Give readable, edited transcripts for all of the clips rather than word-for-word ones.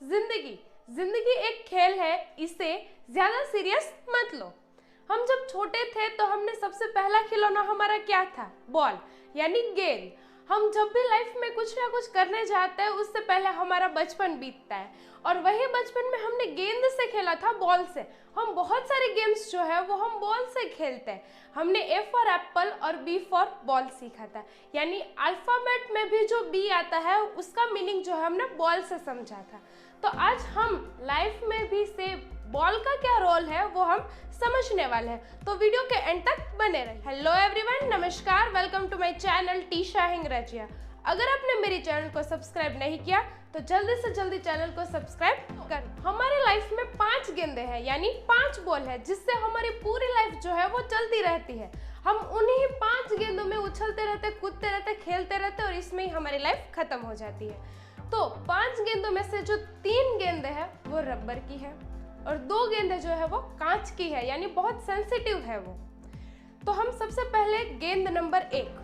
जिंदगी जिंदगी एक खेल है, इसे ज्यादा सीरियस मत लो। हम जब छोटे थे तो हमने सबसे पहला खिलौना हमारा क्या था? बॉल यानी गेंद। हम जब भी लाइफ में कुछ ना कुछ करने जाते हैं उससे पहले हमारा बचपन बीतता है, और वही बचपन में हमने गेंद से खेला था, बॉल से। हम बहुत सारे गेम्स जो है वो हम बॉल से खेलते हैं। हमने ए फॉर एप्पल और बी फॉर बॉल सीखा था, यानी अल्फाबेट में भी जो बी आता है उसका मीनिंग जो है हमने बॉल से समझा था। तो आज हम लाइफ में भी से बॉल का क्या रोल है वो हम समझने वाले हैं, तो वीडियो के एंड तक बने रहिए। हेलो एवरीवन, नमस्कार, welcome to my channel Tisha Hingrajia. अगर आपने मेरी चैनल को सब्सक्राइब नहीं किया तो जल्दी से जल्दी चैनल को सब्सक्राइब करें। हमारी लाइफ में 5 गेंदें हैं, यानी 5 बॉल है, जिससे हमारी पूरी लाइफ जो है वो चलती रहती है। हम उन्हीं 5 गेंदों में उछलते रहते, कूदते रहते, खेलते रहते, और इसमें ही हमारी लाइफ खत्म हो जाती है। तो 5 गेंदों में से जो 3 गेंदें हैं वो रबर की है, और 2 गेंदें जो है वो कांच की है, यानी बहुत सेंसिटिव है वो। तो हम सबसे पहले गेंद नंबर 1,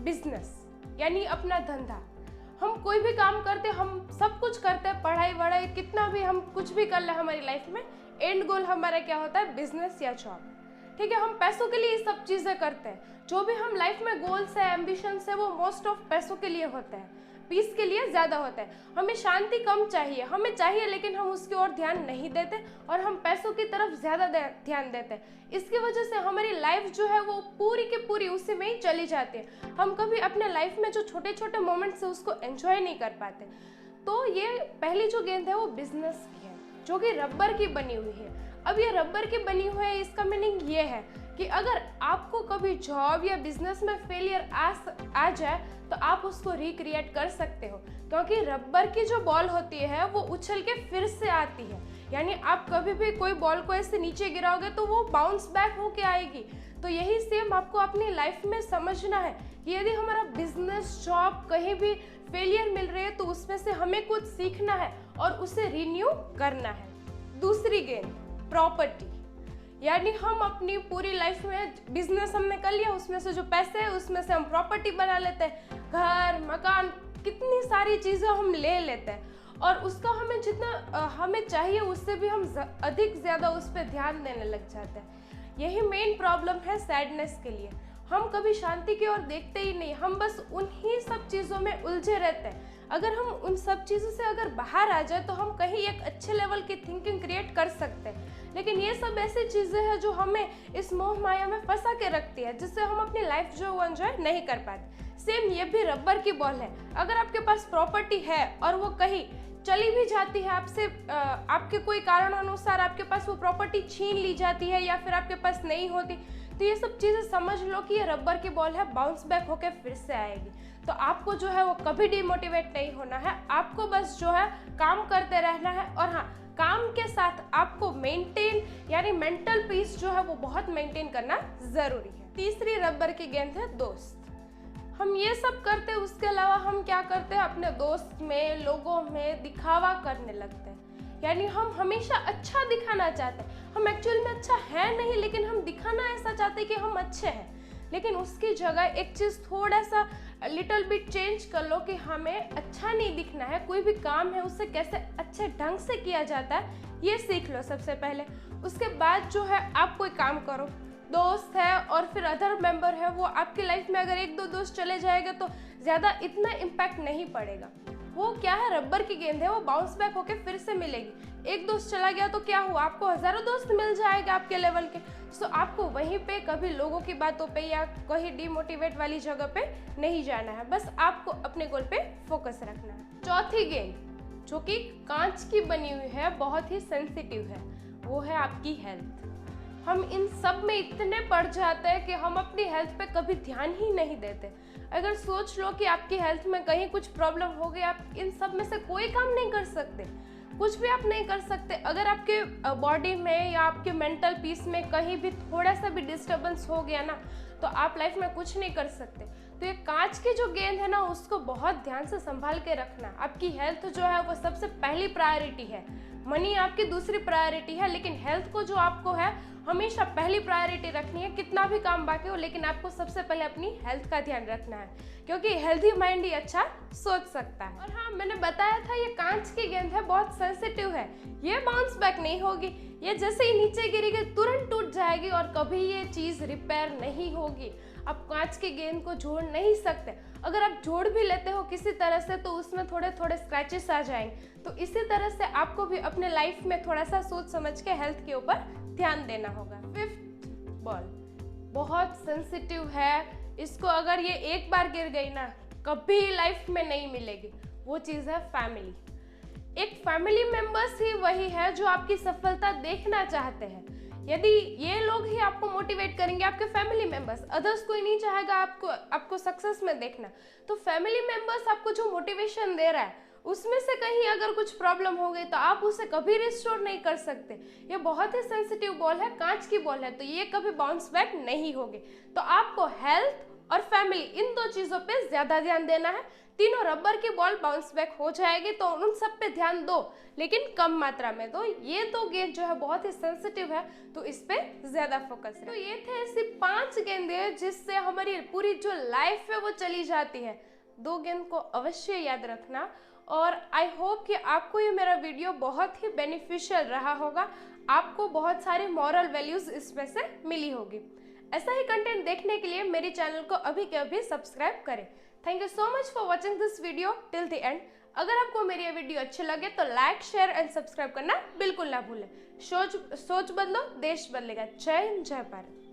बिजनेस यानी अपना धंधा। हम कोई भी काम करते, हम सब कुछ करते हैं, पढ़ाई वढ़ाई कितना भी हम कुछ भी कर ले हमारी लाइफ में, एंड गोल हमारा क्या होता है? बिजनेस या जॉब। ठीक है, हम पैसों के लिए ये सब चीजें करते हैं। जो भी हम लाइफ में गोल्स है, एम्बिशंस है, वो मोस्ट ऑफ पैसों के लिए होते हैं, पीस के लिए ज्यादा होता है। हमें शांति कम चाहिए, हमें चाहिए, लेकिन हम उसकी ओर ध्यान नहीं देते और हम पैसों की तरफ ज्यादा ध्यान देते हैं। इसकी वजह से हमारी लाइफ जो है वो पूरी की पूरी उसी में ही चली जाती है। हम कभी अपने लाइफ में जो छोटे छोटे मोमेंट्स है उसको एंजॉय नहीं कर पाते। तो ये पहली जो गेंद है वो बिजनेस की है, जो कि रबर की बनी हुई है। अब ये रबर की बनी हुई है, इसका मीनिंग ये है कि अगर आपको कभी जॉब या बिजनेस में फेलियर आ जाए तो आप उसको रिक्रिएट कर सकते हो, क्योंकि रबर की जो बॉल होती है वो उछल के फिर से आती है। यानी आप कभी भी कोई बॉल को ऐसे नीचे गिराओगे तो वो बाउंस बैक होके आएगी। तो यही सेम आपको अपनी लाइफ में समझना है कि यदि हमारा बिजनेस, जॉब कहीं भी फेलियर मिल रही है तो उसमें से हमें कुछ सीखना है और उसे रिन्यू करना है। दूसरी गेंद, प्रॉपर्टी, यानी हम अपनी पूरी लाइफ में बिजनेस हमने कर लिया, उसमें से जो पैसे है उसमें से हम प्रॉपर्टी बना लेते हैं, घर, मकान, कितनी सारी चीजें हम ले लेते हैं, और उसका हमें जितना हमें चाहिए उससे भी हम अधिक ज्यादा उस पर ध्यान देने लग जाते हैं। यही मेन प्रॉब्लम है सैडनेस के लिए। हम कभी शांति की ओर देखते ही नहीं, हम बस उन्हीं सब चीजों में उलझे रहते हैं। अगर हम उन सब चीज़ों से अगर बाहर आ जाए तो हम कहीं एक अच्छे लेवल की थिंकिंग क्रिएट कर सकते हैं, लेकिन ये सब ऐसी चीज़ें हैं जो हमें इस मोह माया में फंसा के रखती है, जिससे हम अपनी लाइफ जो वो एंजॉय नहीं कर पाते। सेम ये भी रबर की बॉल है। अगर आपके पास प्रॉपर्टी है और वो कहीं चली भी जाती है आपसे, आपके कोई कारण अनुसार आपके पास वो प्रॉपर्टी छीन ली जाती है या फिर आपके पास नहीं होती, तो ये सब चीज़ें समझ लो कि ये रबर की बॉल है, बाउंस बैक होकर फिर से आएगी। तो आपको जो है वो कभी डिमोटिवेट नहीं होना है, आपको बस जो है काम करते रहना है। और हाँ, काम के साथ आपको मेंटेन यानी मेंटल पीस जो है वो बहुत मेंटेन करना जरूरी है। तीसरी रबर की गेंद है दोस्त। हम ये सब करते हैं, उसके अलावा हम क्या करते हैं? अपने दोस्त में, लोगों में दिखावा करने लगते हैं। यानी हम हमेशा अच्छा दिखाना चाहते हैं। हम एक्चुअल में अच्छा है नहीं, लेकिन हम दिखाना ऐसा चाहते हैं कि हम अच्छे हैं। लेकिन उसकी जगह एक चीज़ थोड़ा सा लिटिल बिट चेंज कर लो कि हमें अच्छा नहीं दिखना है। कोई भी काम है उससे कैसे अच्छे ढंग से किया जाता है ये सीख लो सबसे पहले। उसके बाद जो है आप कोई काम करो। दोस्त है और फिर अदर मेंबर है, वो आपकी लाइफ में अगर 1-2 दोस्त चले जाएगा तो ज़्यादा इतना इम्पैक्ट नहीं पड़ेगा। वो क्या है, रबर की गेंद है, वो बाउंस बैक होके फिर से मिलेगी। एक दोस्त चला गया तो क्या हुआ, आपको हजारों दोस्त मिल जाएगा आपके लेवल के। सो आपको वहीं पे कभी लोगों की बातों पे या कहीं डिमोटिवेट वाली जगह पे नहीं जाना है, बस आपको अपने गोल पे फोकस रखना है। चौथी गेंद, जो कि कांच की बनी हुई है, बहुत ही सेंसिटिव है, वो है आपकी हेल्थ। हम इन सब में इतने पड़ जाते हैं कि हम अपनी हेल्थ पे कभी ध्यान ही नहीं देते। अगर सोच लो कि आपकी हेल्थ में कहीं कुछ प्रॉब्लम हो गई, आप इन सब में से कोई काम नहीं कर सकते, कुछ भी आप नहीं कर सकते। अगर आपके बॉडी में या आपके मेंटल पीस में कहीं भी थोड़ा सा भी डिस्टर्बेंस हो गया ना, तो आप लाइफ में कुछ नहीं कर सकते। तो ये कांच की जो गेंद है ना, उसको बहुत ध्यान से संभाल के रखना। आपकी हेल्थ जो है वो सबसे पहली प्रायोरिटी है। मनी आपकी दूसरी प्रायोरिटी है, लेकिन हेल्थ को जो आपको है हमेशा पहली प्रायोरिटी रखनी है। कितना भी काम बाकी हो, लेकिन आपको सबसे पहले अपनी हेल्थ का ध्यान रखना है, क्योंकि हेल्थी माइंड ही अच्छा सोच सकता है। और हाँ, मैंने बताया था ये कांच की गेंद है, बहुत सेंसिटिव है, ये बाउंस बैक नहीं होगी। ये जैसे ही नीचे गिरेगी तुरंत टूट जाएगी और कभी ये चीज रिपेयर नहीं होगी। आप कांच की गेंद को जोड़ नहीं सकते। अगर आप जोड़ भी लेते हो किसी तरह से तो उसमें थोड़े थोड़े स्क्रैचेस आ जाएंगे। तो इसी तरह से आपको भी अपने लाइफ में थोड़ा सा सोच समझ के हेल्थ के ऊपर ध्यान देना होगा। फिफ्थ बॉल बहुत सेंसिटिव है, इसको अगर ये एक बार गिर गई ना कभी लाइफ में नहीं मिलेगी। वो चीज़ है फैमिली। एक फैमिली मेंबर्स ही वही है जो आपकी सफलता देखना चाहते हैं। यदि ये लोग ही आपको मोटिवेट करेंगे, आपके फैमिली मेंबर्स, अदर्स कोई नहीं चाहेगा आपको सक्सेस में देखना। तो फैमिली मेंबर्स आपको जो मोटिवेशन दे रहा है उसमें से कहीं अगर कुछ प्रॉब्लम हो गई तो आप उसे कभी रिस्टोर नहीं कर सकते। ये बहुत ही सेंसिटिव बॉल है, कांच की बॉल है, तो ये कभी बाउंस बैक नहीं होगी। तो आपको हेल्थ और फैमिली इन दो चीजों पे ज्यादा ध्यान देना है। तीनों रबर की बॉल बाउंस बैक हो जाएगी, तो उन सब पे ध्यान दो, लेकिन कम मात्रा में दो। ये तो गेंद जो है बहुत ही सेंसिटिव है, तो इस पे ज्यादा फोकस है। तो ये थे ऐसी 5 गेंदें जिससे हमारी पूरी जो लाइफ है वो चली जाती है। 2 गेंद को अवश्य याद रखना। और आई होप कि आपको ये मेरा वीडियो बहुत ही बेनिफिशियल रहा होगा, आपको बहुत सारी मॉरल वैल्यूज इसमें से मिली होगी। ऐसा ही कंटेंट देखने के लिए मेरे चैनल को अभी के अभी सब्सक्राइब करें। Thank you so much for watching this video till the end. अगर आपको मेरी ये वीडियो अच्छी लगे तो लाइक, शेयर एंड सब्सक्राइब करना बिल्कुल ना भूलें। सोच बदलो, देश बदलेगा। जय हिंद, जय भारत।